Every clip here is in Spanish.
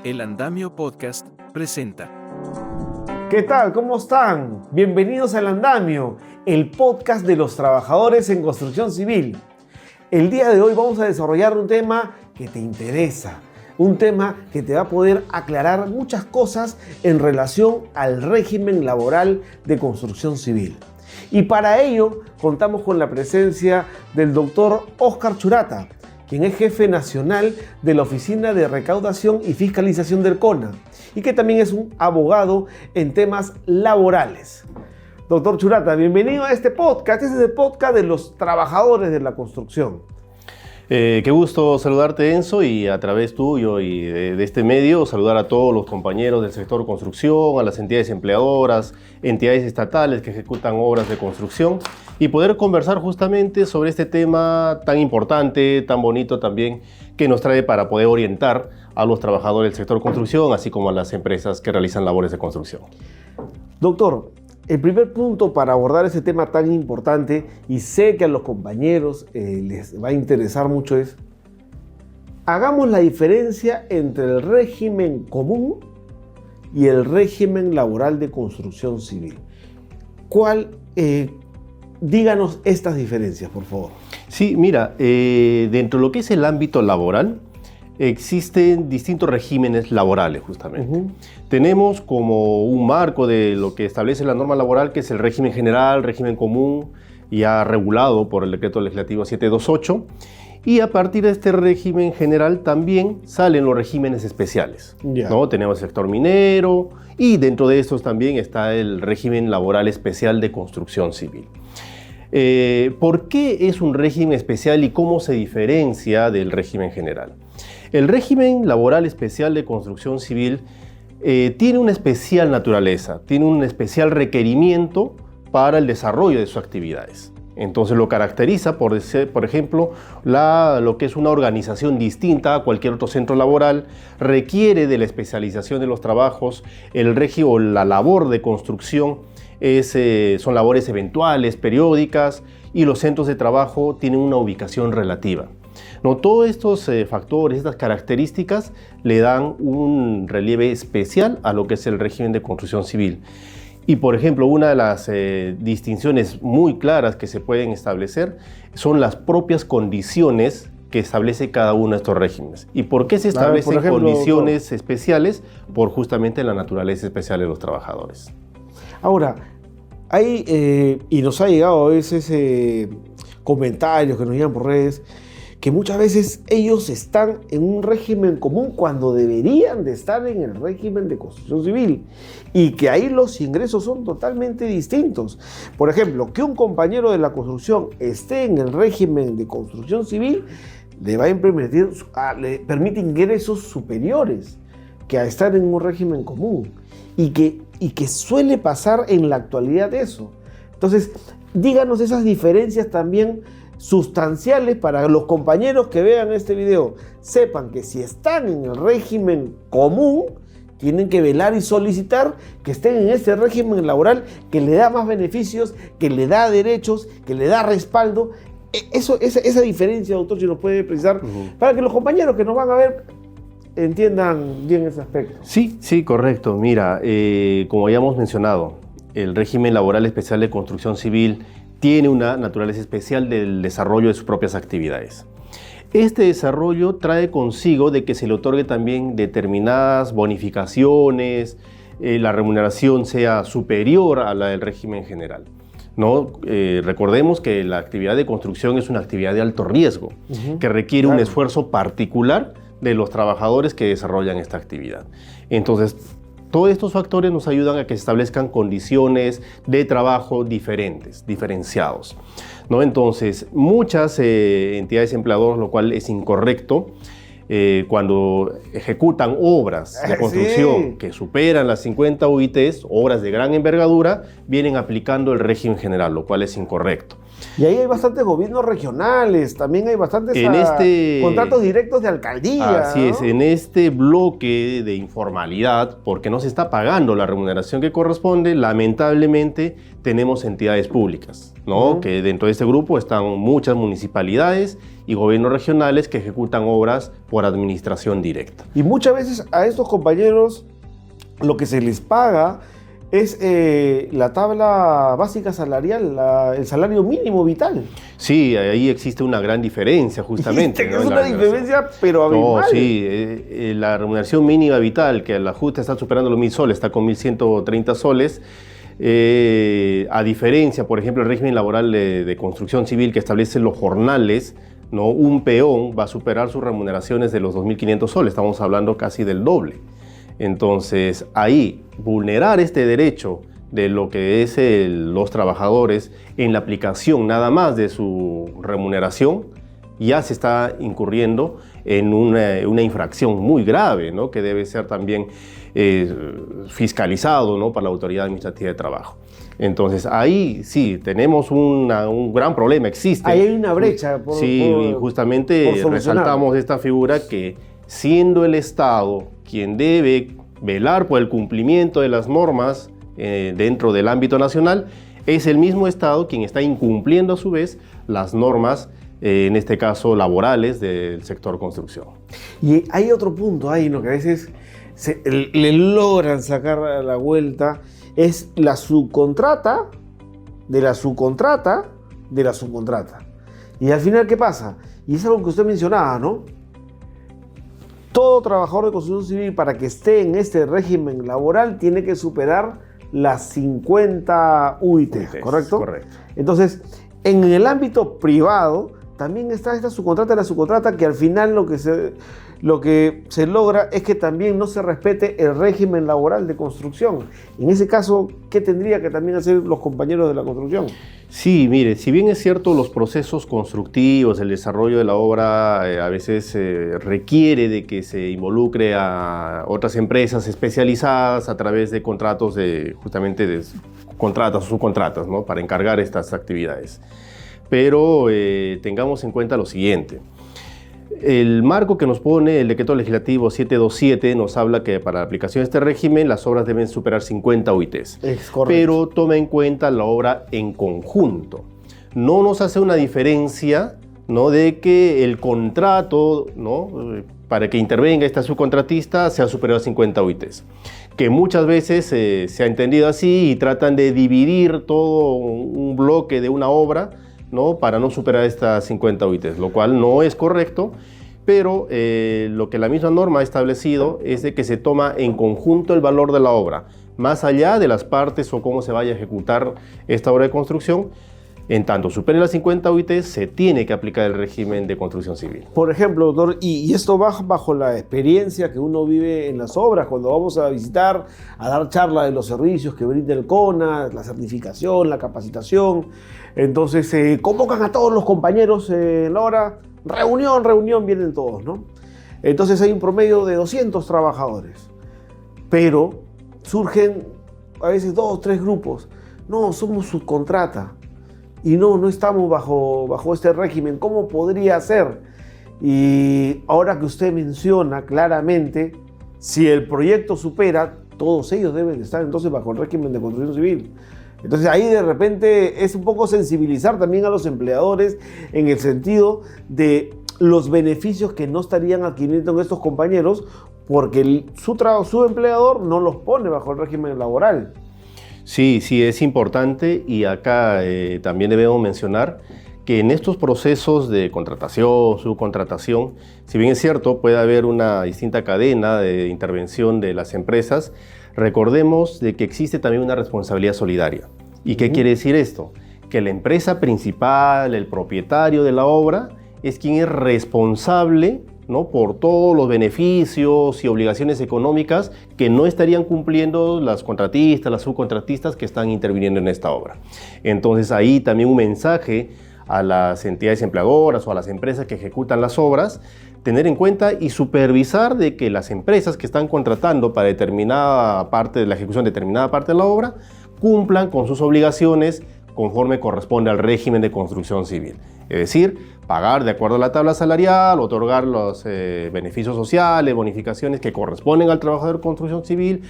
El Andamio Podcast presenta. ¿Qué tal? ¿Cómo están? Bienvenidos al Andamio, el podcast de los trabajadores en construcción civil. El día de hoy vamos a desarrollar un tema que te interesa, un tema que te va a poder aclarar muchas cosas en relación al régimen laboral de construcción civil. Y para ello contamos con la presencia del doctor Óscar Churata, quien es jefe nacional de la Oficina de Recaudación y Fiscalización del CONA y que también es un abogado en temas laborales. Doctor Churata, bienvenido a este podcast. Este es el podcast de los trabajadores de la construcción. Qué gusto saludarte, Enzo, y a través tuyo y de este medio saludar a todos los compañeros del sector construcción, a las entidades empleadoras, entidades estatales que ejecutan obras de construcción y poder conversar justamente sobre este tema tan importante, tan bonito también, que nos trae para poder orientar a los trabajadores del sector construcción, así como a las empresas que realizan labores de construcción. Doctor, el primer punto para abordar ese tema tan importante, y sé que a los compañeros les va a interesar mucho, es: hagamos la diferencia entre el régimen común y el régimen laboral de construcción civil. Díganos estas diferencias, por favor. Sí, mira, dentro de lo que es el ámbito laboral, existen distintos regímenes laborales, justamente. Tenemos como un marco de lo que establece la norma laboral, que es el régimen general, régimen común, ya regulado por el Decreto Legislativo 728. Y a partir de este régimen general también salen los regímenes especiales, ¿no? Tenemos el sector minero y dentro de estos también está el régimen laboral especial de construcción civil. ¿Por qué es un régimen especial y cómo se diferencia del régimen general? El régimen laboral especial de construcción civil tiene una especial naturaleza, tiene un especial requerimiento para el desarrollo de sus actividades. Entonces lo caracteriza por ejemplo, lo que es una organización distinta a cualquier otro centro laboral, requiere de la especialización de los trabajos, la labor de construcción son labores eventuales, periódicas, y los centros de trabajo tienen una ubicación relativa. No, todos estos factores, estas características le dan un relieve especial a lo que es el régimen de construcción civil. Y por ejemplo, una de las distinciones muy claras que se pueden establecer son las propias condiciones que establece cada uno de estos regímenes. ¿Y por qué se establecen condiciones especiales? Por justamente la naturaleza especial de los trabajadores. Ahora, y nos ha llegado a veces comentarios que nos llegan por redes, que muchas veces ellos están en un régimen común cuando deberían de estar en el régimen de construcción civil y que ahí los ingresos son totalmente distintos. Por ejemplo, que un compañero de la construcción esté en el régimen de construcción civil le permite ingresos superiores que a estar en un régimen común y que suele pasar en la actualidad eso. Entonces, díganos esas diferencias también sustanciales para los compañeros que vean este video. Sepan que si están en el régimen común, tienen que velar y solicitar que estén en este régimen laboral que le da más beneficios, que le da derechos, que le da respaldo. Esa diferencia, doctor, si nos puede precisar, para que los compañeros que nos van a ver entiendan bien ese aspecto. Sí, correcto. Mira, como ya hemos mencionado, el régimen laboral especial de construcción civil tiene una naturaleza especial del desarrollo de sus propias actividades. Este desarrollo trae consigo de que se le otorgue también determinadas bonificaciones, la remuneración sea superior a la del régimen general, ¿no? Recordemos que la actividad de construcción es una actividad de alto riesgo, que requiere un esfuerzo particular de los trabajadores que desarrollan esta actividad. Entonces, todos estos factores nos ayudan a que se establezcan condiciones de trabajo diferenciados, ¿no? Entonces, muchas entidades empleadoras, lo cual es incorrecto, cuando ejecutan obras de construcción que superan las 50 UITs, obras de gran envergadura, vienen aplicando el régimen general, lo cual es incorrecto. Y ahí hay bastantes gobiernos regionales, también hay bastantes contratos directos de alcaldía. Así es, en este bloque de informalidad, porque no se está pagando la remuneración que corresponde, lamentablemente tenemos entidades públicas, ¿no? Que dentro de este grupo están muchas municipalidades y gobiernos regionales que ejecutan obras por administración directa. Y muchas veces a estos compañeros lo que se les paga es la tabla básica salarial, el salario mínimo vital. Sí, ahí existe una gran diferencia justamente. Es una diferencia, pero abismal. No, sí, la remuneración mínima vital, que la justa está superando los 1.000 soles, está con 1.130 soles, a diferencia, por ejemplo, el régimen laboral de construcción civil que establece los jornales, ¿no? Un peón va a superar sus remuneraciones de los 2.500 soles, estamos hablando casi del doble. Entonces, ahí, vulnerar este derecho de lo que es los trabajadores en la aplicación nada más de su remuneración, ya se está incurriendo en una infracción muy grave, ¿no? Que debe ser también fiscalizado, ¿no? Para la Autoridad Administrativa de Trabajo. Entonces, ahí sí, tenemos un gran problema, existe. Ahí hay una brecha. Y justamente resaltamos esta figura que, siendo el Estado quien debe velar por el cumplimiento de las normas dentro del ámbito nacional, es el mismo Estado quien está incumpliendo a su vez las normas, en este caso laborales, del sector construcción. Y hay otro punto ahí, ¿no? Que a veces le logran sacar a la vuelta, es la subcontrata de la subcontrata de la subcontrata. Y al final, ¿qué pasa? Y es algo que usted mencionaba, ¿no? Todo trabajador de construcción civil, para que esté en este régimen laboral, tiene que superar las 50 UITs, ¿correcto? Correcto. Entonces, en el ámbito privado, también está esta subcontrata de la subcontrata, que al final lo que se logra es que también no se respete el régimen laboral de construcción. En ese caso, ¿qué tendría que también hacer los compañeros de la construcción? Sí, mire, si bien es cierto, los procesos constructivos, el desarrollo de la obra a veces requiere de que se involucre a otras empresas especializadas a través de contratos justamente de contratas o subcontratas, ¿no? Para encargar estas actividades. Pero tengamos en cuenta lo siguiente. El marco que nos pone el decreto legislativo 727 nos habla que para la aplicación de este régimen las obras deben superar 50 UITs. Es correcto. Pero toma en cuenta la obra en conjunto. No nos hace una diferencia, ¿no? De que el contrato, ¿no? Para que intervenga esta subcontratista sea superior a 50 UITs. Que muchas veces se ha entendido así y tratan de dividir todo un bloque de una obra, ¿no? Para no superar estas 50 UITs, lo cual no es correcto, pero lo que la misma norma ha establecido es de que se toma en conjunto el valor de la obra, más allá de las partes o cómo se vaya a ejecutar esta obra de construcción. En tanto supere las 50 UITs, se tiene que aplicar el régimen de construcción civil. Por ejemplo, doctor, y esto va bajo la experiencia que uno vive en las obras, cuando vamos a visitar, a dar charla de los servicios que brinda el CONA, la certificación, la capacitación. Entonces convocan a todos los compañeros en la hora, reunión, vienen todos, ¿no? Entonces hay un promedio de 200 trabajadores, pero surgen a veces 2 o 3 grupos. No, somos subcontrata. Y no estamos bajo este régimen. ¿Cómo podría ser? Y ahora que usted menciona claramente, si el proyecto supera, todos ellos deben estar entonces bajo el régimen de construcción civil. Entonces ahí de repente es un poco sensibilizar también a los empleadores en el sentido de los beneficios que no estarían adquiriendo estos compañeros porque su empleador no los pone bajo el régimen laboral. Sí, es importante y acá también debemos mencionar que en estos procesos de contratación, subcontratación, si bien es cierto, puede haber una distinta cadena de intervención de las empresas, recordemos de que existe también una responsabilidad solidaria. ¿Y qué quiere decir esto? Que la empresa principal, el propietario de la obra, es quien es responsable, ¿no? Por todos los beneficios y obligaciones económicas que no estarían cumpliendo las contratistas, las subcontratistas que están interviniendo en esta obra. Entonces ahí también un mensaje a las entidades empleadoras o a las empresas que ejecutan las obras, tener en cuenta y supervisar de que las empresas que están contratando para determinada parte de la ejecución de determinada parte de la obra cumplan con sus obligaciones conforme corresponde al régimen de construcción civil. Es decir, pagar de acuerdo a la tabla salarial, otorgar los beneficios sociales, bonificaciones que corresponden al trabajador de construcción civil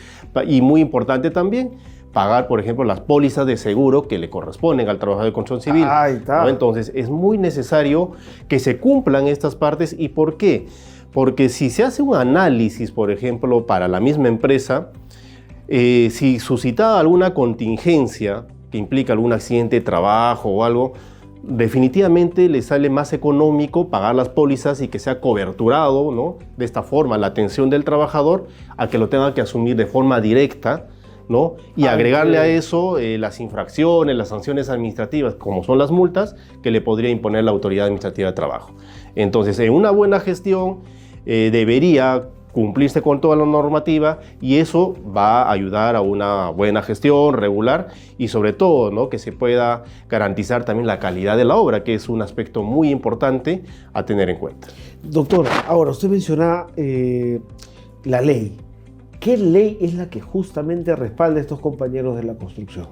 y muy importante también, pagar, por ejemplo, las pólizas de seguro que le corresponden al trabajador de construcción civil. Ahí está. ¿No? Entonces, es muy necesario que se cumplan estas partes. ¿Y por qué? Porque si se hace un análisis, por ejemplo, para la misma empresa, si suscitada alguna contingencia que implica algún accidente de trabajo o algo, definitivamente le sale más económico pagar las pólizas y que sea coberturado, ¿no? De esta forma la atención del trabajador a que lo tenga que asumir de forma directa, ¿no? Y agregarle a eso las infracciones, las sanciones administrativas, como son las multas, que le podría imponer la autoridad administrativa de trabajo. Entonces, en una buena gestión debería cumplirse con toda la normativa y eso va a ayudar a una buena gestión regular y sobre todo, ¿no? Que se pueda garantizar también la calidad de la obra, que es un aspecto muy importante a tener en cuenta. Doctor, ahora usted menciona la ley. ¿Qué ley es la que justamente respalda a estos compañeros de la construcción?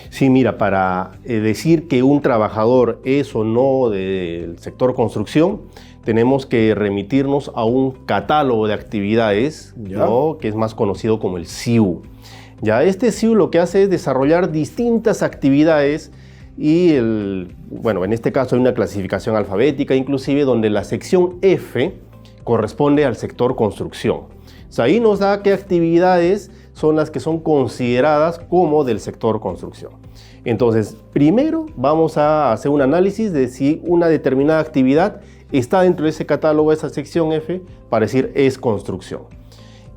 Sí, mira, para decir que un trabajador es o no del sector construcción, tenemos que remitirnos a un catálogo de actividades, ¿no? Que es más conocido como el SIU. Ya, este SIU lo que hace es desarrollar distintas actividades y, bueno, en este caso hay una clasificación alfabética inclusive donde la sección F corresponde al sector construcción. O sea, ahí nos da qué actividades son las que son consideradas como del sector construcción. Entonces, primero vamos a hacer un análisis de si una determinada actividad está dentro de ese catálogo, esa sección F, para decir es construcción.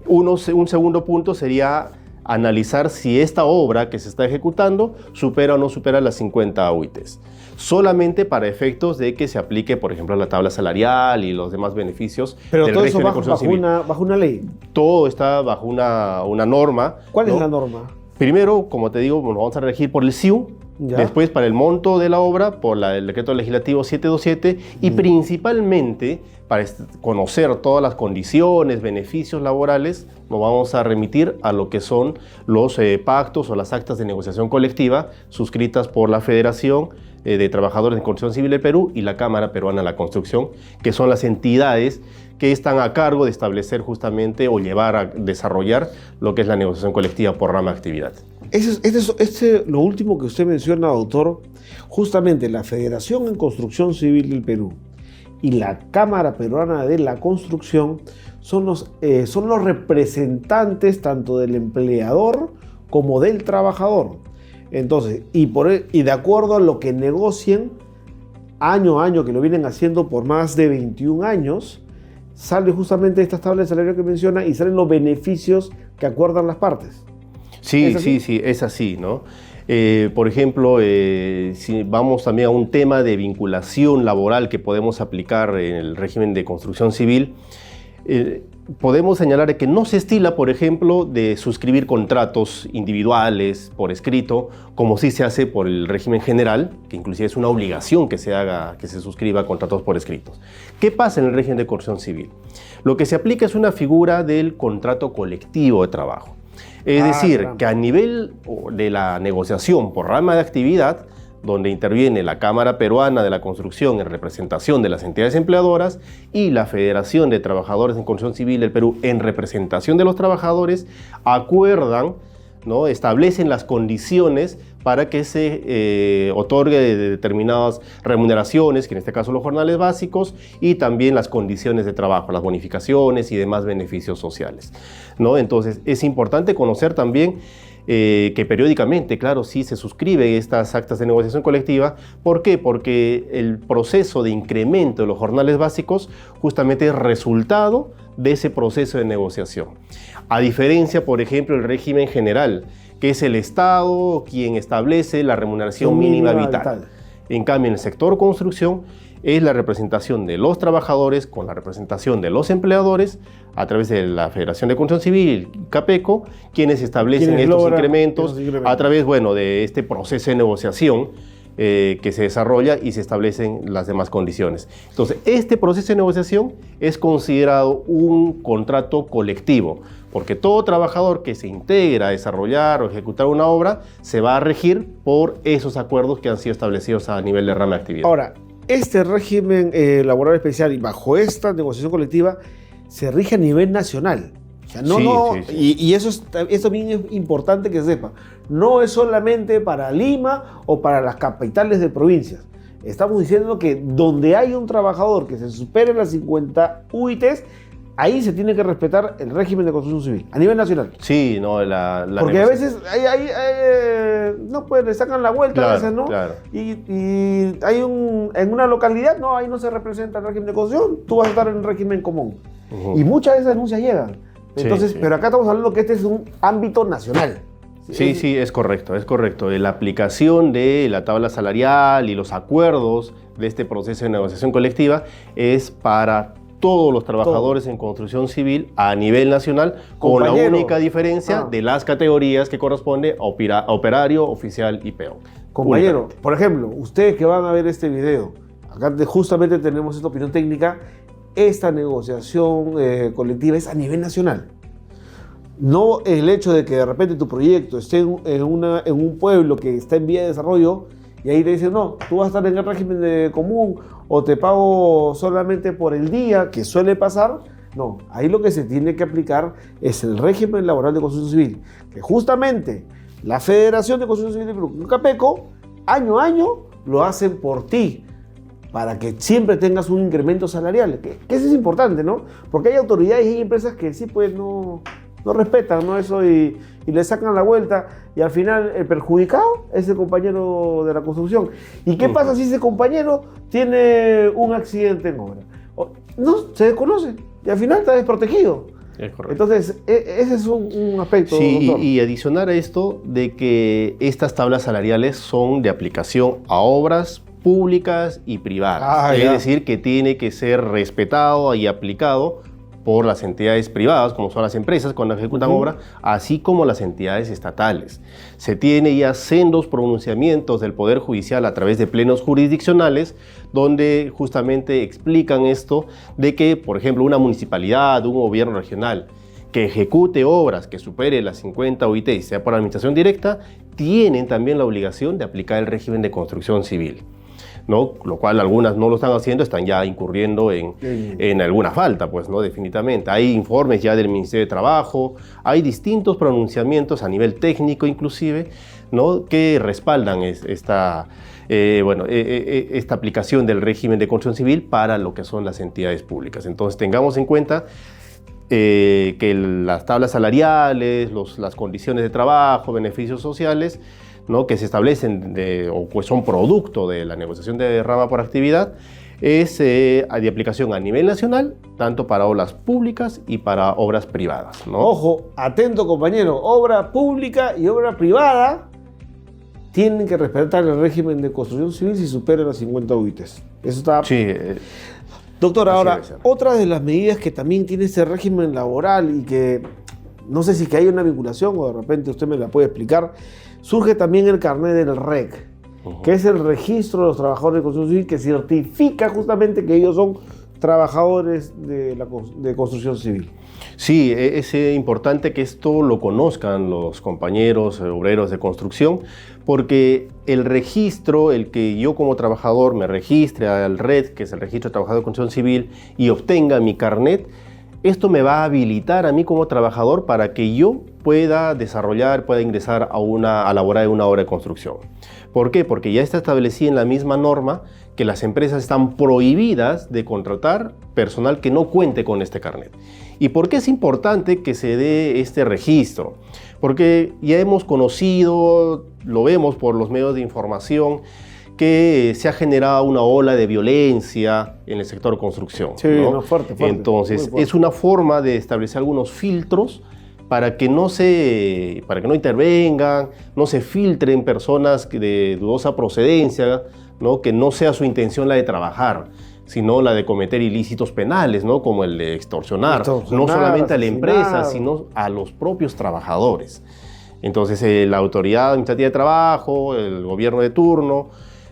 Un segundo punto sería analizar si esta obra que se está ejecutando supera o no supera las 50 UITs. Solamente para efectos de que se aplique, por ejemplo, la tabla salarial y los demás beneficios. Pero del todo eso régimen de construcción civil. bajo una ley. Todo está bajo una norma. ¿Cuál ¿no? es la norma? Primero, como te digo, nos vamos a regir por el SIU. ¿Ya? Después, para el monto de la obra, por el decreto legislativo 727 y principalmente para conocer todas las condiciones, beneficios laborales, nos vamos a remitir a lo que son los pactos o las actas de negociación colectiva suscritas por la Federación de Trabajadores de Construcción Civil del Perú y la Cámara Peruana de la Construcción, que son las entidades que están a cargo de establecer justamente o llevar a desarrollar lo que es la negociación colectiva por rama de actividad. Lo último que usted menciona, doctor, justamente la Federación en Construcción Civil del Perú y la Cámara Peruana de la Construcción son los representantes tanto del empleador como del trabajador. Entonces, y de acuerdo a lo que negocien año a año, que lo vienen haciendo por más de 21 años, sale justamente estas tablas de salario que menciona y salen los beneficios que acuerdan las partes. Sí, es así, ¿no? Por ejemplo, si vamos también a un tema de vinculación laboral que podemos aplicar en el régimen de construcción civil, podemos señalar que no se estila, por ejemplo, de suscribir contratos individuales por escrito, como sí se hace por el régimen general, que inclusive es una obligación que se suscriba contratos por escritos. ¿Qué pasa en el régimen de construcción civil? Lo que se aplica es una figura del contrato colectivo de trabajo. Es decir, que a nivel de la negociación por rama de actividad, donde interviene la Cámara Peruana de la Construcción en representación de las entidades empleadoras y la Federación de Trabajadores en Construcción Civil del Perú en representación de los trabajadores, acuerdan, ¿no? Establecen las condiciones para que se otorgue determinadas remuneraciones, que en este caso los jornales básicos, y también las condiciones de trabajo, las bonificaciones y demás beneficios sociales, ¿no? Entonces, es importante conocer también que periódicamente, claro, sí se suscriben estas actas de negociación colectiva. ¿Por qué? Porque el proceso de incremento de los jornales básicos justamente es resultado de ese proceso de negociación. A diferencia, por ejemplo, del régimen general, que es el Estado quien establece la remuneración mínima vital. En cambio, en el sector construcción es la representación de los trabajadores con la representación de los empleadores a través de la Federación de Construcción Civil, CAPECO, quienes establecen estos incrementos a través, bueno, de este proceso de negociación que se desarrolla y se establecen las demás condiciones. Entonces, este proceso de negociación es considerado un contrato colectivo, porque todo trabajador que se integra a desarrollar o ejecutar una obra se va a regir por esos acuerdos que han sido establecidos a nivel de rama de actividad. Ahora, este régimen laboral especial y bajo esta negociación colectiva se rige a nivel nacional. O sea, no, Sí, no, sí, sí. y eso también es importante que sepa. No es solamente para Lima o para las capitales de provincias. Estamos diciendo que donde hay un trabajador que se supere las 50 UITs, ahí se tiene que respetar el régimen de construcción civil, a nivel nacional. Sí, no, Porque a veces no, pues le sacan la vuelta Claro, a veces, ¿no? claro. Y hay en una localidad, no, ahí no se representa el régimen de construcción, tú vas a estar en el régimen común. Ujú. Y muchas de esas denuncias llegan. Sí, Entonces, sí. pero acá estamos hablando que este es un ámbito nacional. Sí, sí, es correcto, es correcto. La aplicación de la tabla salarial y los acuerdos de este proceso de negociación colectiva es para todos los trabajadores en construcción civil a nivel nacional, con la Compañero. única diferencia de las categorías que corresponde a operario, oficial y peón. Compañero, Únicamente. por ejemplo, ustedes que van a ver este video, acá justamente tenemos esta opinión técnica, esta negociación colectiva es a nivel nacional. No el hecho de que de repente tu proyecto esté en un pueblo que está en vía de desarrollo y ahí te dicen, no, tú vas a estar en el régimen de común o te pago solamente por el día, que suele pasar. No, ahí lo que se tiene que aplicar es el régimen laboral de construcción civil, que justamente la Federación de Construcción Civil de Perú, Capeco, año a año lo hacen por ti, para que siempre tengas un incremento salarial, que eso es importante, ¿no? Porque hay autoridades y hay empresas que sí, pues no respetan, ¿no? Eso y le sacan la vuelta y al final el perjudicado es el compañero de la construcción. ¿Y qué pasa si ese compañero tiene un accidente en obra? No, se desconoce y al final está desprotegido. Es correcto. Entonces, ese es un aspecto, Sí, doctor. y adicionar a esto de que estas tablas salariales son de aplicación a obras públicas y privadas. Es Ya. decir, que tiene que ser respetado y aplicado por las entidades privadas, como son las empresas cuando ejecutan obra, así como las entidades estatales. Se tiene ya sendos pronunciamientos del Poder Judicial a través de plenos jurisdiccionales, donde justamente explican esto de que, por ejemplo, una municipalidad, un gobierno regional, que ejecute obras que supere las 50 UIT, sea por administración directa, tienen también la obligación de aplicar el régimen de construcción civil, ¿no? Lo cual algunas no lo están haciendo, están ya incurriendo en alguna falta, pues, ¿no? Definitivamente. Hay informes ya del Ministerio de Trabajo, hay distintos pronunciamientos a nivel técnico inclusive, ¿no? Que respaldan esta aplicación del régimen de construcción civil para lo que son las entidades públicas. Entonces tengamos en cuenta que las tablas salariales, las condiciones de trabajo, beneficios sociales, ¿no? Que se establecen o pues son producto de la negociación de rama por actividad, es de aplicación a nivel nacional, tanto para obras públicas y para obras privadas, ¿no? Ojo, atento compañero, obra pública y obra privada tienen que respetar el régimen de construcción civil si supera las 50 UITs. Eso está... Sí, Doctor, así ahora, debe ser. otra de las medidas que también tiene este régimen laboral y que no sé si que hay una vinculación o de repente usted me la puede explicar, surge también el carnet del REC, que es el registro de los trabajadores de construcción civil que certifica justamente que ellos son trabajadores de construcción civil. Sí, es importante que esto lo conozcan los compañeros obreros de construcción, porque el registro, el que yo como trabajador me registre al RED, que es el Registro de Trabajadores de Construcción Civil, y obtenga mi carnet, esto me va a habilitar a mí como trabajador para que yo pueda ingresar a laborar en una obra de construcción. ¿Por qué? Porque ya está establecido en la misma norma que las empresas están prohibidas de contratar personal que no cuente con este carnet. ¿Y por qué es importante que se dé este registro? Porque ya hemos conocido, lo vemos por los medios de información, que se ha generado una ola de violencia en el sector construcción. Sí, ¿no? no, fuerte. Entonces, Muy fuerte. es una forma de establecer algunos filtros para que no intervengan, no se filtren personas de dudosa procedencia, ¿no? Que no sea su intención la de trabajar, sino la de cometer ilícitos penales, ¿no? Como el de extorsionar, no solamente a la empresa, sino a los propios trabajadores. Entonces, la autoridad administrativa de trabajo, el gobierno de turno,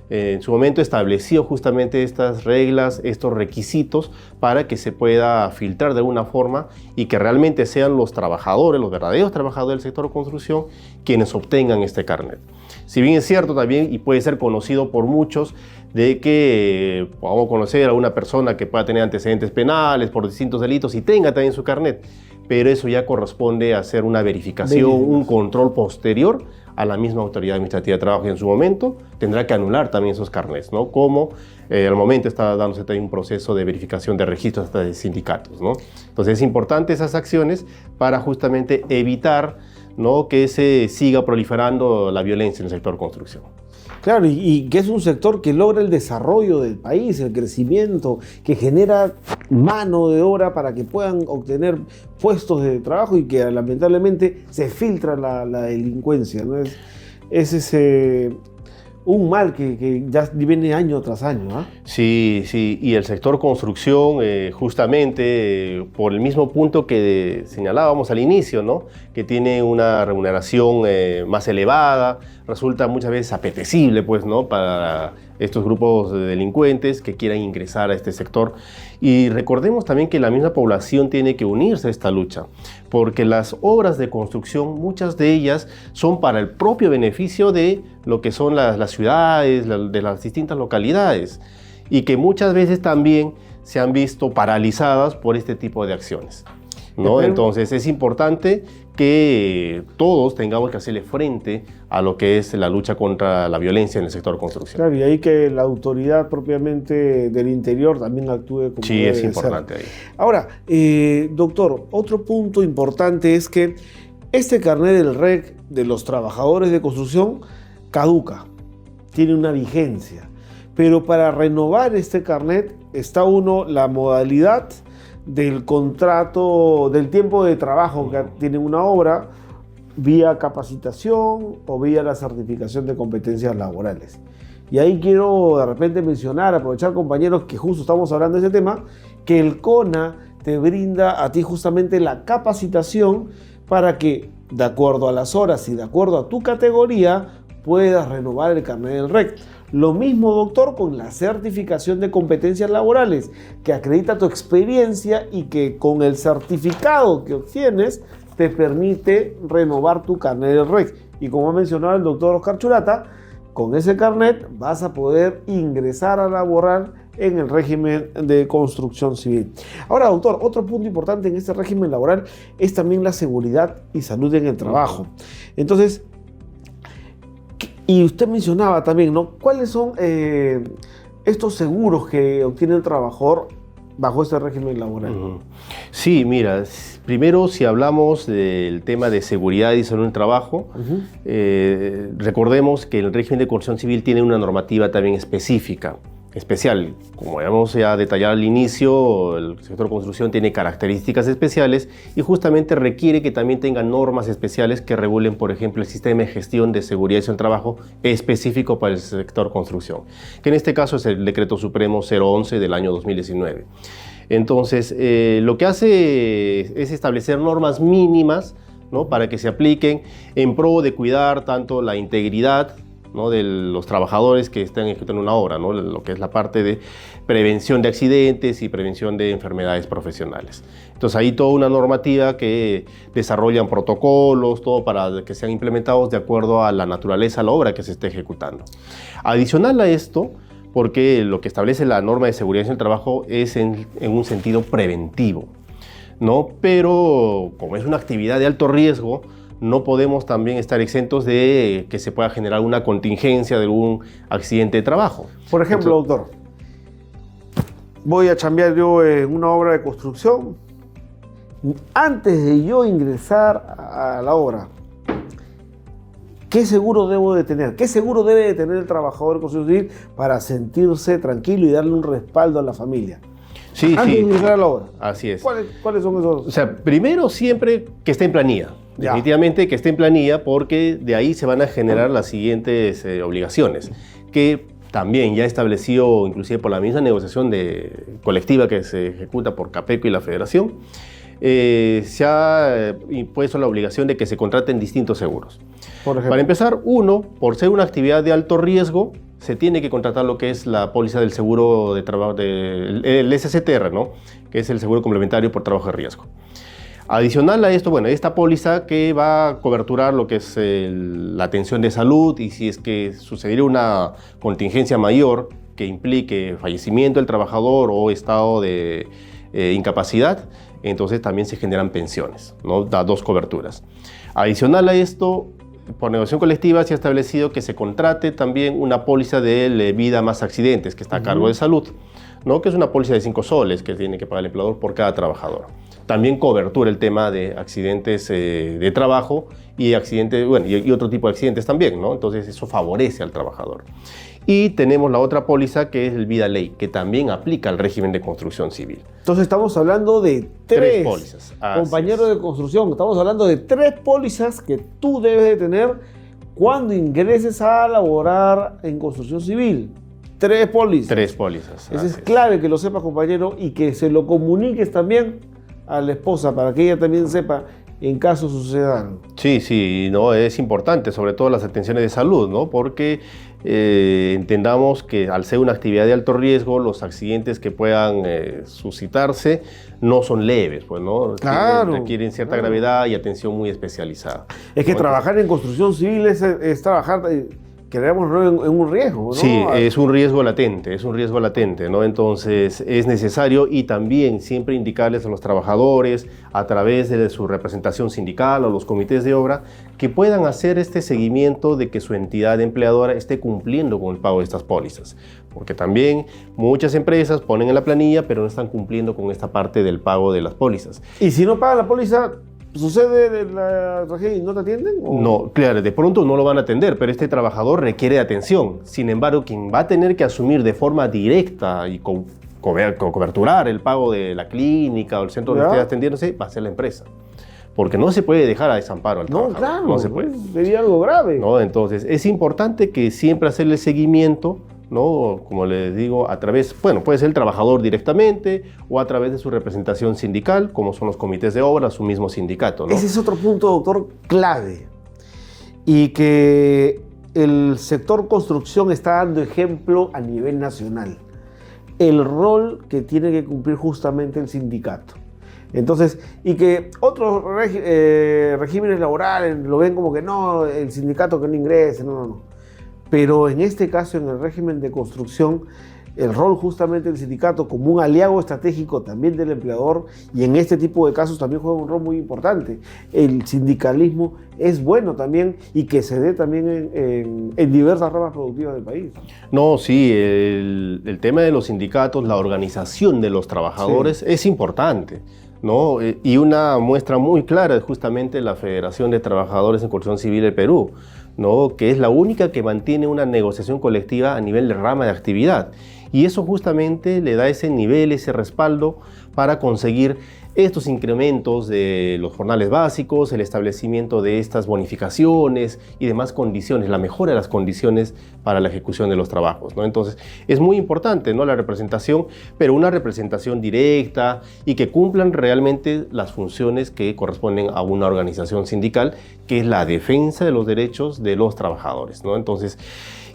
en su momento estableció justamente estas reglas, estos requisitos para que se pueda filtrar de alguna forma y que realmente sean los trabajadores, los verdaderos trabajadores del sector de construcción, quienes obtengan este carnet. Si bien es cierto también, y puede ser conocido por muchos, de que podamos conocer a una persona que pueda tener antecedentes penales por distintos delitos y tenga también su carnet, pero eso ya corresponde a hacer una verificación, un control posterior a la misma autoridad administrativa de trabajo, y en su momento tendrá que anular también esos carnets, ¿no? Como al momento está dándose también un proceso de verificación de registros hasta de sindicatos, ¿no? Entonces es importante esas acciones para justamente evitar, ¿no?, que se siga proliferando la violencia en el sector construcción. Claro, y que es un sector que logra el desarrollo del país, el crecimiento, que genera mano de obra para que puedan obtener puestos de trabajo y que lamentablemente se filtra la delincuencia, ¿no? Es un mal que ya viene año tras año, ¿ah? Sí, sí, y el sector construcción, justamente por el mismo punto que señalábamos al inicio, ¿no?, que tiene una remuneración más elevada, resulta muchas veces apetecible, pues, ¿no?, para estos grupos de delincuentes que quieran ingresar a este sector. Y recordemos también que la misma población tiene que unirse a esta lucha, porque las obras de construcción, muchas de ellas son para el propio beneficio de lo que son las ciudades, de las distintas localidades, y que muchas veces también se han visto paralizadas por este tipo de acciones, ¿no? Entonces es importante que todos tengamos que hacerle frente a lo que es la lucha contra la violencia en el sector construcción. Claro, y ahí que la autoridad propiamente del interior también actúe como sí, debe es importante ser. ahí. Ahora, doctor, otro punto importante es que este carnet del REC de los trabajadores de construcción caduca, tiene una vigencia, pero para renovar este carnet está la modalidad del contrato, del tiempo de trabajo que tiene una obra, vía capacitación o vía la certificación de competencias laborales. Y ahí quiero de repente mencionar, aprovechar, compañeros, que justo estamos hablando de ese tema, que el CONA te brinda a ti justamente la capacitación para que, de acuerdo a las horas y de acuerdo a tu categoría, puedas renovar el carnet del REC. Lo mismo, doctor, con la certificación de competencias laborales, que acredita tu experiencia y que con el certificado que obtienes te permite renovar tu carnet del REC. Y como ha mencionado el doctor Oscar Churata, con ese carnet vas a poder ingresar a laborar en el régimen de construcción civil. Ahora, doctor, otro punto importante en este régimen laboral es también la seguridad y salud en el trabajo. Entonces, y usted mencionaba también, ¿no?, ¿cuáles son estos seguros que obtiene el trabajador bajo este régimen laboral? Sí, mira, primero, si hablamos del tema de seguridad y salud en el trabajo, recordemos que el régimen de construcción civil tiene una normativa también específica, especial. Como habíamos ya detallado al inicio, el sector construcción tiene características especiales y justamente requiere que también tenga normas especiales que regulen, por ejemplo, el sistema de gestión de seguridad y salud en el trabajo específico para el sector construcción, que en este caso es el Decreto Supremo 011 del año 2019. Entonces, lo que hace es establecer normas mínimas, ¿no?, para que se apliquen en pro de cuidar tanto la integridad, ¿no?, de los trabajadores que están ejecutando una obra, ¿no?, lo que es la parte de prevención de accidentes y prevención de enfermedades profesionales. Entonces, hay toda una normativa que desarrollan protocolos, todo para que sean implementados de acuerdo a la naturaleza de la obra que se esté ejecutando. Adicional a esto, porque lo que establece la norma de seguridad en el trabajo es en un sentido preventivo, ¿no? Pero como es una actividad de alto riesgo, no podemos también estar exentos de que se pueda generar una contingencia de algún accidente de trabajo. Por ejemplo, doctor, voy a chambear yo en una obra de construcción. Antes de yo ingresar a la obra, ¿qué seguro debo de tener? ¿Qué seguro debe de tener el trabajador de construcción civil para sentirse tranquilo y darle un respaldo a la familia? Sí, antes de ingresar a la obra. Así es. ¿Cuáles son esos? O sea, primero siempre que esté en planilla. Ya. Definitivamente que esté en planilla, porque de ahí se van a generar las siguientes obligaciones, que también ya establecido inclusive por la misma negociación colectiva que se ejecuta por CAPECO y la Federación, se ha impuesto la obligación de que se contraten distintos seguros. Por ejemplo. Para empezar, uno, por ser una actividad de alto riesgo, se tiene que contratar lo que es la póliza del seguro de trabajo, el SCTR, ¿no?, que es el seguro complementario por trabajo de riesgo. Adicional a esto, bueno, esta póliza que va a coberturar lo que es la atención de salud y si es que sucediera una contingencia mayor que implique fallecimiento del trabajador o estado de incapacidad, entonces también se generan pensiones, ¿no? Da 2 coberturas. Adicional a esto, por negociación colectiva se ha establecido que se contrate también una póliza de vida más accidentes que está a cargo de salud, ¿no? Que es una póliza de 5 soles que tiene que pagar el empleador por cada trabajador. También cobertura el tema de accidentes de trabajo y accidentes, bueno, y otro tipo de accidentes también, ¿no? Entonces eso favorece al trabajador. Y tenemos la otra póliza que es el Vida Ley, que también aplica al régimen de construcción civil. Entonces estamos hablando de 3 pólizas. Compañeros de construcción, estamos hablando de 3 pólizas que tú debes de tener cuando ingreses a laborar en construcción civil. 3 pólizas. 3 pólizas. Eso es clave que lo sepas, compañero, y que se lo comuniques también a la esposa para que ella también sepa en caso suceda algo. Sí, no, es importante, sobre todo las atenciones de salud, ¿no? Porque entendamos que al ser una actividad de alto riesgo, los accidentes que puedan suscitarse no son leves, pues, ¿no? Claro, requieren cierta gravedad y atención muy especializada. Es que trabajar en construcción civil es trabajar, creemos, en un riesgo, ¿no? Sí, es un riesgo latente, ¿no? Entonces es necesario y también siempre indicarles a los trabajadores a través de su representación sindical o los comités de obra que puedan hacer este seguimiento de que su entidad empleadora esté cumpliendo con el pago de estas pólizas. Porque también muchas empresas ponen en la planilla pero no están cumpliendo con esta parte del pago de las pólizas. Y si no pagan la póliza, ¿sucede la tragedia y no te atienden? ¿O? No, claro, de pronto no lo van a atender, pero este trabajador requiere de atención. Sin embargo, quien va a tener que asumir de forma directa y coberturar el pago de la clínica o el centro donde esté atendiéndose va a ser la empresa. Porque no se puede dejar a desamparo al trabajador. No, claro, no se puede. Sería algo grave. ¿No? Entonces, es importante que siempre hacerle seguimiento, ¿no? Como les digo, a través, bueno, puede ser el trabajador directamente o a través de su representación sindical, como son los comités de obra, su mismo sindicato, ¿no? Ese es otro punto, doctor, clave. Y que el sector construcción está dando ejemplo a nivel nacional. El rol que tiene que cumplir justamente el sindicato. Entonces, y que otros regímenes laborales lo ven como que no, el sindicato que no ingrese, no. Pero en este caso, en el régimen de construcción, el rol justamente del sindicato como un aliado estratégico también del empleador, y en este tipo de casos también juega un rol muy importante. El sindicalismo es bueno también y que se dé también en diversas ramas productivas del país. No, sí, el tema de los sindicatos, la organización de los trabajadores es importante, ¿no? Y una muestra muy clara es justamente la Federación de Trabajadores en Construcción Civil del Perú, ¿no? Que es la única que mantiene una negociación colectiva a nivel de rama de actividad. Y eso justamente le da ese nivel, ese respaldo para conseguir estos incrementos de los jornales básicos, el establecimiento de estas bonificaciones y demás condiciones, la mejora de las condiciones para la ejecución de los trabajos, ¿no? Entonces, es muy importante, ¿no? La representación, pero una representación directa y que cumplan realmente las funciones que corresponden a una organización sindical, que es la defensa de los derechos de los trabajadores, ¿no? Entonces,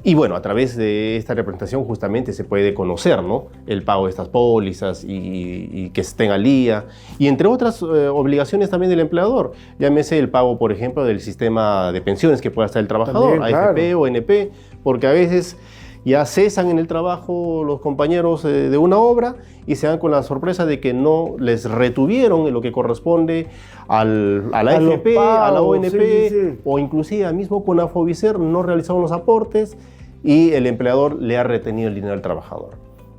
y bueno, a través de esta representación justamente se puede conocer, ¿no? El pago de estas pólizas y que estén al día. Y entre otras obligaciones también del empleador, llámese el pago, por ejemplo, del sistema de pensiones que pueda estar el trabajador, también, AFP claro. o NP, porque a veces ya cesan en el trabajo los compañeros de una obra y se dan con la sorpresa de que no les retuvieron en lo que corresponde a la AFP, a la ONP, sí. o inclusive a mismo con Afovicer no realizaron los aportes y el empleador le ha retenido el dinero al trabajador,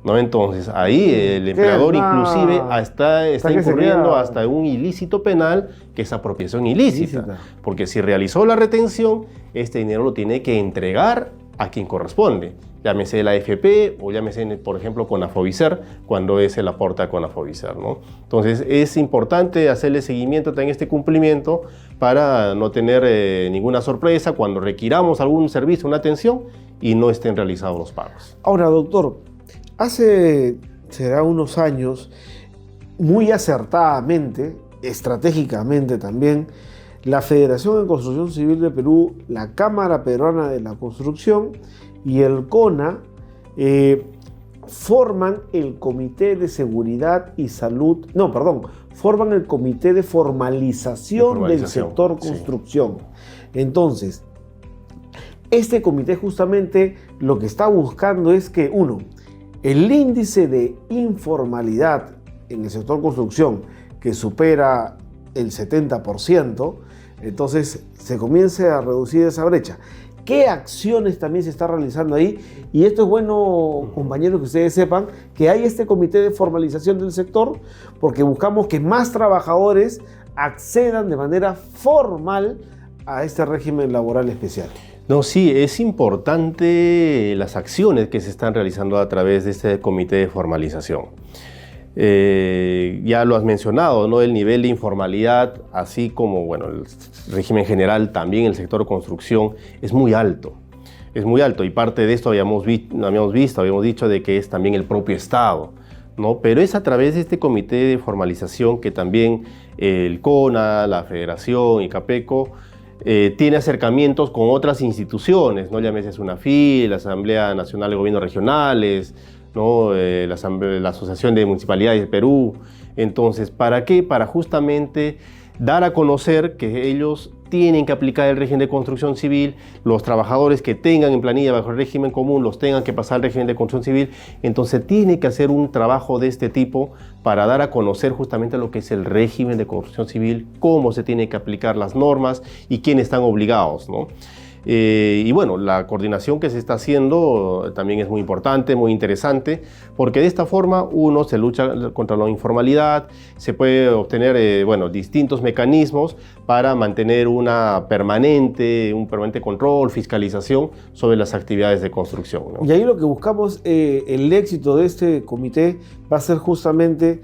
¿no? Entonces ahí el empleador inclusive está incurriendo hasta un ilícito penal, que es apropiación ilícita, porque si realizó la retención, este dinero lo tiene que entregar a quien corresponde, llámese la AFP o llámese, por ejemplo, con Afovicer, cuando es el aporte con Afovicer, ¿no? Entonces es importante hacerle seguimiento en este cumplimiento para no tener ninguna sorpresa cuando requiramos algún servicio, una atención y no estén realizados los pagos. Ahora, doctor, será unos años, muy acertadamente, estratégicamente también, la Federación de Construcción Civil de Perú, la Cámara Peruana de la Construcción y el CONA forman el Comité de Seguridad y Salud, forman el comité de formalización del sector construcción. Sí. Entonces, este comité justamente lo que está buscando es que, uno, el índice de informalidad en el sector construcción, que supera el 70%, entonces se comience a reducir esa brecha. ¿Qué acciones también se está realizando ahí? Y esto es bueno, compañeros, que ustedes sepan que hay este comité de formalización del sector porque buscamos que más trabajadores accedan de manera formal a este régimen laboral especial. No, sí, es importante las acciones que se están realizando a través de este comité de formalización. Ya lo has mencionado, ¿no? El nivel de informalidad, así como bueno, el régimen general, también el sector construcción, es muy alto. Es muy alto y parte de esto habíamos dicho de que es también el propio Estado, ¿no? Pero es a través de este comité de formalización que también el CONA, la Federación y CAPECO tiene acercamientos con otras instituciones, ¿no? Llámese SUNAFIL, la Asamblea Nacional de Gobiernos Regionales, ¿no? La Asociación de Municipalidades del Perú. Entonces, ¿para qué? Para justamente dar a conocer que ellos tienen que aplicar el régimen de construcción civil, los trabajadores que tengan en planilla bajo el régimen común los tengan que pasar al régimen de construcción civil. Entonces tiene que hacer un trabajo de este tipo para dar a conocer justamente lo que es el régimen de construcción civil, cómo se tienen que aplicar las normas y quiénes están obligados, ¿no? Y bueno, la coordinación que se está haciendo también es muy importante, muy interesante, porque de esta forma uno se lucha contra la informalidad, se puede obtener bueno, distintos mecanismos para mantener un permanente control, fiscalización sobre las actividades de construcción, ¿no? Y ahí lo que buscamos, el éxito de este comité va a ser justamente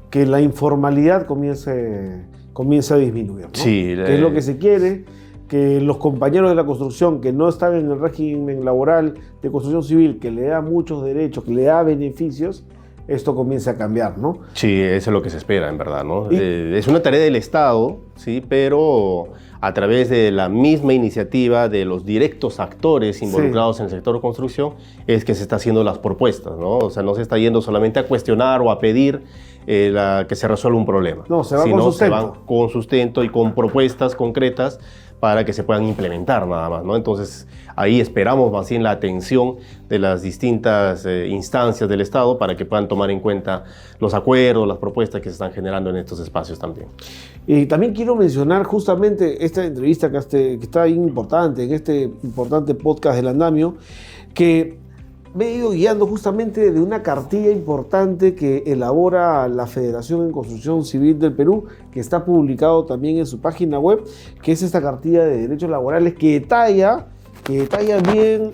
que la informalidad comience a disminuir, ¿no? Sí, que es lo que se quiere, que los compañeros de la construcción que no están en el régimen laboral de construcción civil, que le da muchos derechos, que le da beneficios, esto comience a cambiar, ¿no? Sí, eso es lo que se espera, en verdad, ¿no? Es una tarea del Estado, sí, pero a través de la misma iniciativa de los directos actores involucrados en el sector de construcción es que se está haciendo las propuestas, ¿no? O sea, no se está yendo solamente a cuestionar o a pedir que se resuelva un problema. No, se va con sustento. Se van con sustento y con propuestas concretas para que se puedan implementar nada más, ¿no? Entonces, ahí esperamos más bien la atención de las distintas instancias del Estado para que puedan tomar en cuenta los acuerdos, las propuestas que se están generando en estos espacios también. Y también quiero mencionar justamente esta entrevista que está bien importante, en este importante podcast del Andamio, que me he ido guiando justamente de una cartilla importante que elabora la Federación en Construcción Civil del Perú, que está publicado también en su página web, que es esta cartilla de derechos laborales que detalla bien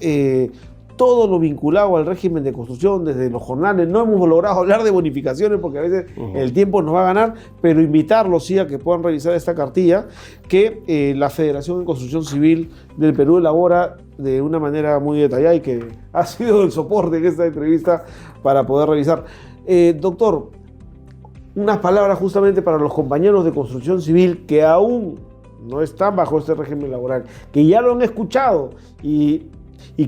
todo lo vinculado al régimen de construcción, desde los jornales. No hemos logrado hablar de bonificaciones porque a veces el tiempo nos va a ganar, pero invitarlos sí a que puedan revisar esta cartilla que la Federación en Construcción Civil del Perú elabora de una manera muy detallada y que ha sido el soporte en esta entrevista para poder revisar. Doctor, unas palabras justamente para los compañeros de construcción civil que aún no están bajo este régimen laboral, que ya lo han escuchado y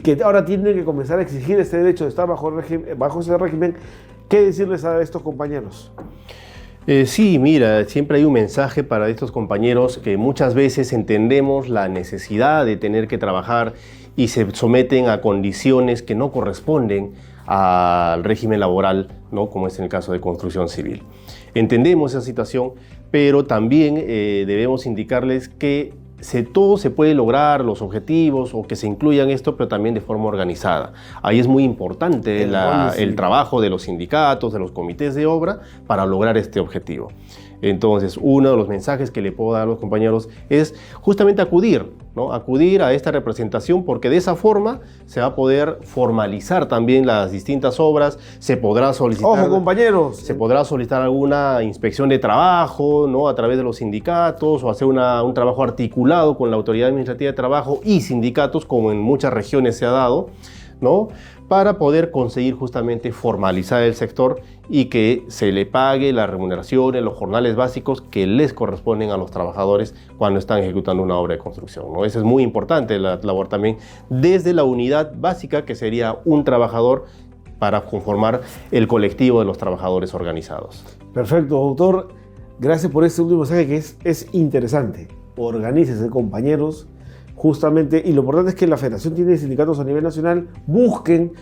que ahora tienen que comenzar a exigir este derecho de estar bajo ese régimen. ¿Qué decirles a estos compañeros? Sí, mira, siempre hay un mensaje para estos compañeros que muchas veces entendemos la necesidad de tener que trabajar y se someten a condiciones que no corresponden al régimen laboral, ¿no? Como es en el caso de construcción civil. Entendemos esa situación, pero también debemos indicarles que todo se puede lograr, los objetivos, o que se incluyan esto, pero también de forma organizada. Ahí es muy importante el trabajo de los sindicatos, de los comités de obra, para lograr este objetivo. Entonces, uno de los mensajes que le puedo dar a los compañeros es justamente acudir, ¿no? Acudir a esta representación, porque de esa forma se va a poder formalizar también las distintas obras, se podrá solicitar... ¡Ojo, compañeros! Se podrá solicitar alguna inspección de trabajo, ¿no? A través de los sindicatos, o hacer un trabajo articulado con la Autoridad Administrativa de Trabajo y sindicatos, como en muchas regiones se ha dado, ¿no? Para poder conseguir justamente formalizar el sector y que se le pague las remuneraciones, los jornales básicos que les corresponden a los trabajadores cuando están ejecutando una obra de construcción, ¿no? Eso es muy importante, la labor también desde la unidad básica, que sería un trabajador, para conformar el colectivo de los trabajadores organizados. Perfecto, doctor. Gracias por este último mensaje que es interesante. Organícense, compañeros. Justamente, y lo importante es que la federación tiene sindicatos a nivel nacional, busquen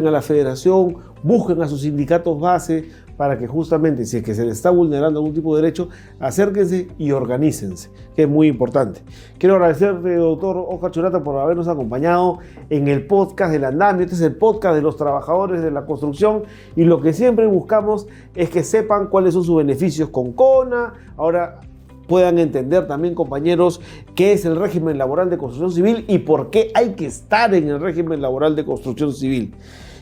a la federación, busquen a sus sindicatos base, para que justamente, si es que se les está vulnerando algún tipo de derecho, acérquense y organícense, que es muy importante. Quiero agradecerte, doctor Oscar Churata, por habernos acompañado en el podcast del Andamio. Este es el podcast de los trabajadores de la construcción, y lo que siempre buscamos es que sepan cuáles son sus beneficios con CONA. Ahora puedan entender también, compañeros, qué es el régimen laboral de construcción civil y por qué hay que estar en el régimen laboral de construcción civil.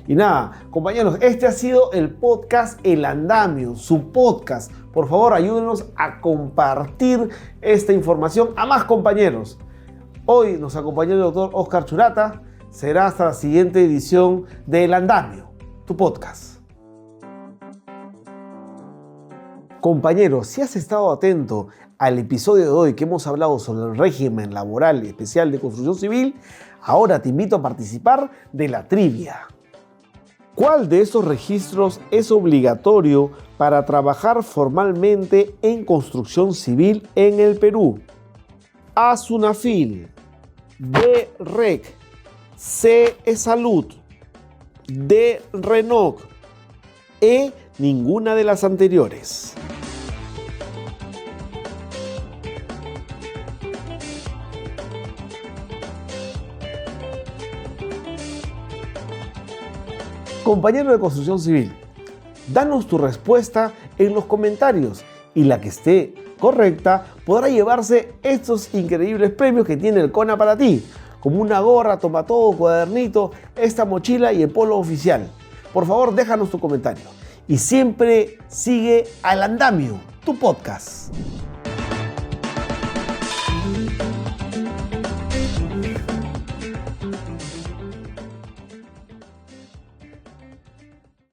Y nada, compañeros, este ha sido el podcast El Andamio, su podcast. Por favor, ayúdenos a compartir esta información a más compañeros. Hoy nos acompañó el doctor Oscar Churata. Será hasta la siguiente edición de El Andamio, tu podcast. Compañeros, si has estado atento al episodio de hoy que hemos hablado sobre el régimen laboral especial de construcción civil, ahora te invito a participar de la trivia. ¿Cuál de estos registros es obligatorio para trabajar formalmente en construcción civil en el Perú? A. SUNAFIL, B. REC, C. ESALUD, D. RENOC, E. Ninguna de las anteriores. Compañero de construcción civil, danos tu respuesta en los comentarios y la que esté correcta podrá llevarse estos increíbles premios que tiene el CONA para ti, como una gorra, toma todo, cuadernito, esta mochila y el polo oficial. Por favor, déjanos tu comentario y siempre sigue Al Andamio, tu podcast.